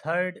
3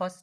1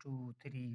2 3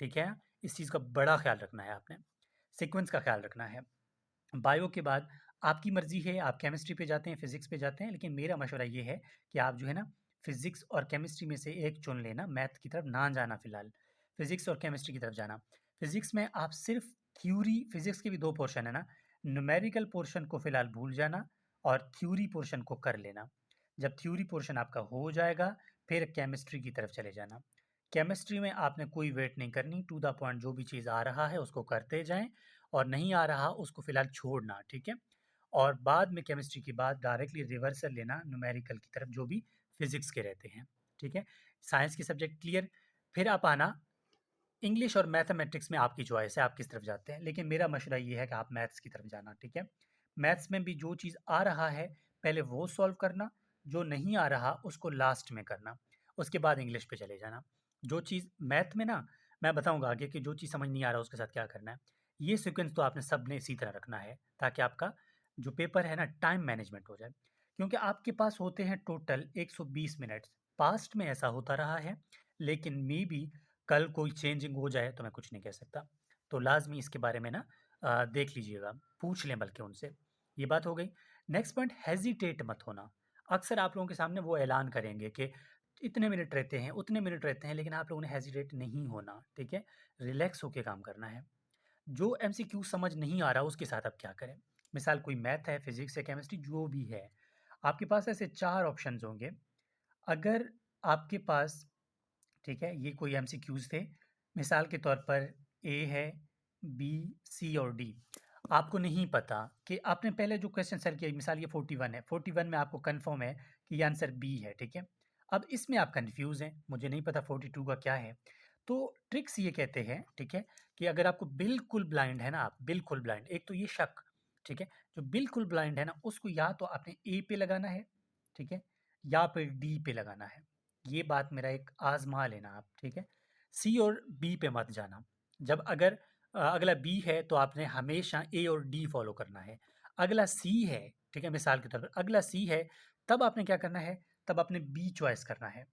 ठीक है? इस चीज़ का बड़ा ख़्याल रखना है आपने, सीक्वेंस का ख़्याल रखना है। बायो के बाद आपकी मर्ज़ी है, आप केमिस्ट्री पे जाते हैं, फिज़िक्स पे जाते हैं, लेकिन मेरा मशवरा ये है कि आप जो है ना फिज़िक्स और केमिस्ट्री में से एक चुन लेना, मैथ की तरफ ना जाना फ़िलहाल। फिज़िक्स और केमिस्ट्री की तरफ जाना। फिज़िक्स में आप सिर्फ़ थ्योरी, फिज़िक्स के भी 2 पोर्शन है ना, न्यूमेरिकल पोर्शन को फ़िलहाल भूल जाना और थ्योरी पोर्शन को कर लेना। जब थ्योरी पोर्शन आपका हो जाएगा, फिर केमिस्ट्री की तरफ चले जाना। केमिस्ट्री में आपने कोई वेट नहीं करनी, टू द पॉइंट जो भी चीज़ आ रहा है उसको करते जाएँ और नहीं आ रहा उसको फ़िलहाल छोड़ना, ठीक है? और बाद में केमिस्ट्री के बाद डायरेक्टली रिवर्सल लेना न्यूमेरिकल की तरफ जो भी फिज़िक्स के रहते हैं, ठीक है? साइंस के सब्जेक्ट क्लियर, फिर आप आना इंग्लिश और मैथमेटिक्स में आपकी चॉइस है, आप किस तरफ जाते हैं, लेकिन मेरा मशवरा ये है कि आप मैथ्स की तरफ जाना, ठीक है? मैथ्स में भी जो चीज़ आ रहा है, पहले वो सॉल्व करना, जो नहीं आ रहा उसको लास्ट में करना, उसके बाद इंग्लिश पे चले जाना। जो चीज़ मैथ में ना मैं बताऊँगा आगे कि जो चीज़ समझ नहीं आ रहा उसके साथ क्या करना है। ये सीक्वेंस तो आपने सबने इसी तरह रखना है, ताकि आपका जो पेपर है ना टाइम मैनेजमेंट हो जाए। क्योंकि आपके पास होते हैं टोटल 120 मिनट्स, पास्ट में ऐसा होता रहा है, लेकिन मेबी कल कोई चेंजिंग हो जाए तो मैं कुछ नहीं कह सकता। तो लाज़मी इसके बारे में ना देख लीजिएगा, पूछ लें बल्कि उनसे। ये बात हो गई। नेक्स्ट पॉइंट, हेज़िटेट मत होना। अक्सर आप लोगों के सामने वो ऐलान करेंगे कि इतने मिनट रहते हैं, उतने मिनट रहते हैं, लेकिन आप लोगों ने हेज़िटेट नहीं होना, ठीक है? रिलैक्स होके काम करना है। जो एमसीक्यू समझ नहीं आ रहा उसके साथ आप क्या करें? मिसाल कोई मैथ है, फिज़िक्स है, केमिस्ट्री जो भी है, आपके पास ऐसे 4 ऑप्शंस होंगे। अगर आपके पास, ठीक है, ये कोई एमसीक्यूज़ थे। मिसाल के तौर पर ए है, बी, सी और डी। आपको नहीं पता कि आपने पहले जो क्वेश्चन सर किया, मिसाल ये 41 है, 41 में आपको कन्फर्म है कि ये आंसर बी है, ठीक है? अब इसमें आप कन्फ्यूज़ हैं, मुझे नहीं पता 42 का क्या है। तो ट्रिक्स ये कहते हैं, ठीक है, कि अगर आपको बिल्कुल ब्लाइंड है ना आप, बिल्कुल ब्लाइंड, एक तो ये शक, ठीक है? जो बिल्कुल ब्लाइंड है ना, उसको या तो आपने ए पे लगाना है, ठीक है? या फिर डी पे लगाना है। ये बात मेरा एक आज़मा लेना आप, ठीक है? सी और बी पे मत जाना। जब अगर अगला बी है तो आपने हमेशा ए और डी फॉलो करना है। अगला सी है, ठीक है? मिसाल के तौर पर अगला सी है, तब आपने क्या करना है? तब आपने बी चॉइस करना है।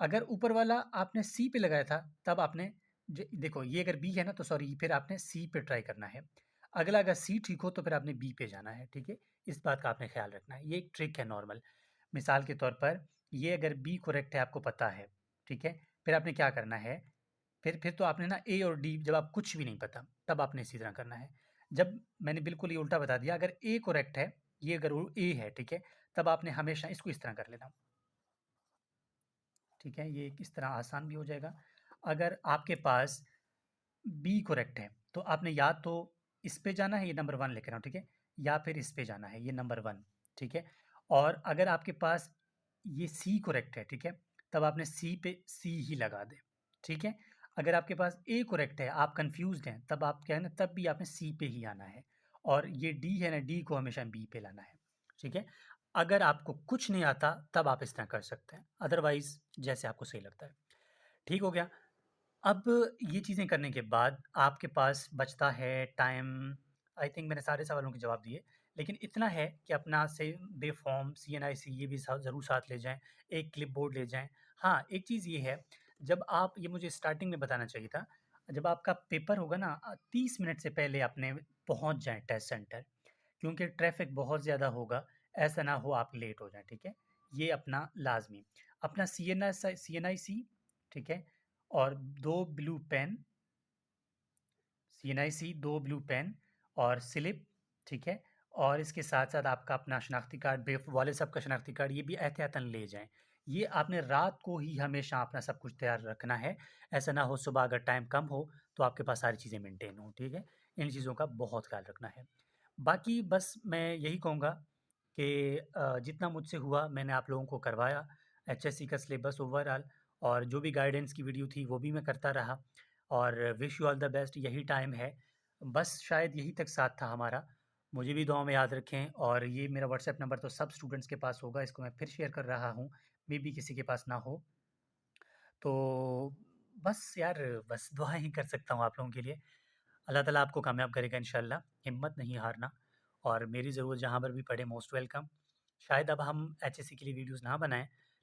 अगर ऊपर वाला आपने सी पे लगाया था, तब आपने देखो ये अगर बी है ना तो सॉरी फिर आपने सी पे ट्राई करना है। अगला अगर सी ठीक हो तो फिर आपने बी पे जाना है, ठीक है? इस बात का आपने ख्याल रखना है। ये एक ट्रिक है नॉर्मल। मिसाल के तौर पर ये अगर बी करेक्ट है आपको पता है, ठीक है? फिर आपने क्या करना है? फिर तो आपने ना ए और डी, जब आप कुछ भी नहीं पता, तब आपने इसी तरह करना है। जब मैंने बिल्कुल ये उल्टा बता दिया, अगर ए करेक्ट है, ये अगर वो ए है, ठीक है? तब आपने हमेशा इसको इस तरह कर लेना। ठीक है? ये इस तरह आसान भी हो जाएगा। अगर आपके पास बी करेक्ट है, तो आपने या तो इस पे जाना है, ये नंबर 1 लिख रहा हूँ, ठीक है? या फिर इस पे जाना है, ये नंबर 1, ठीक है? और अगर आपके पास ये सी करेक्ट है, ठीक है? तब आपने सी पे सी ही लगा दें, ठीक है? अगर आपके पास ए करेक्ट है, आप कन्फ्यूज़्ड हैं, तब आप क्या है ना, तब भी आपने सी पे ही आना है। और ये डी है ना, डी को हमेशा बी पे लाना है, ठीक है? अगर आपको कुछ नहीं आता, तब आप इस तरह कर सकते हैं, अदरवाइज़ जैसे आपको सही लगता है। ठीक हो गया? अब ये चीज़ें करने के बाद आपके पास बचता है टाइम। आई थिंक मैंने सारे सवालों के जवाब दिए, लेकिन इतना है कि अपना से बे फॉर्म, सीएनआईसी ये भी ज़रूर साथ ले जाएं, एक क्लिप बोर्ड ले जाएं। हाँ, एक चीज़ ये है, जब आप, ये मुझे स्टार्टिंग में बताना चाहिए था, जब आपका पेपर होगा ना 30 मिनट से पहले अपने पहुंच जाएं टेस्ट सेंटर, क्योंकि ट्रैफिक बहुत ज़्यादा होगा, ऐसा ना हो आप लेट हो जाएं, ठीक है? ये अपना लाजमी, अपना सी एन आई सी, ठीक है? और 2 blue pen, CNIC, 2 blue pen और स्लिप, ठीक है? और इसके साथ-साथ आपका अपना शनाख्ती कार्ड, बेफ वाले साहब का शनाख्ती कार्ड, ये भी एहतियातन ले जाएँ। ये आपने रात को ही हमेशा अपना सब कुछ तैयार रखना है। ऐसा ना हो सुबह अगर टाइम कम हो, तो आपके पास सारी चीज़ें मेंटेन हों, ठीक है? इन चीज़ों का बहुत ख़्याल रखना है। बाकी बस मैं यही कहूँगा कि जितना मुझसे हुआ मैंने आप लोगों को करवाया। HSC का सिलेबस ओवरऑल और जो भी गाइडेंस की वीडियो थी, वो भी मैं करता रहा और wish you all the best. यही टाइम है, बस शायद यही तक साथ था हमारा। मुझे भी दुआओं में याद रखें और ये मेरा व्हाट्सएप नंबर तो सब स्टूडेंट्स के पास होगा, इसको मैं फिर शेयर कर रहा हूँ, मेबी किसी के पास ना हो। तो बस यार, बस दुआ ही कर सकता हूँ आप लोगों के लिए। अल्लाह ताला आपको कामयाब करेगा इंशाल्लाह, हिम्मत नहीं हारना और मेरी ज़रूरत जहाँ पर भी पड़े मोस्ट वेलकम। शायद अब हम HSC के लिए वीडियोज़ ना बनाएँ,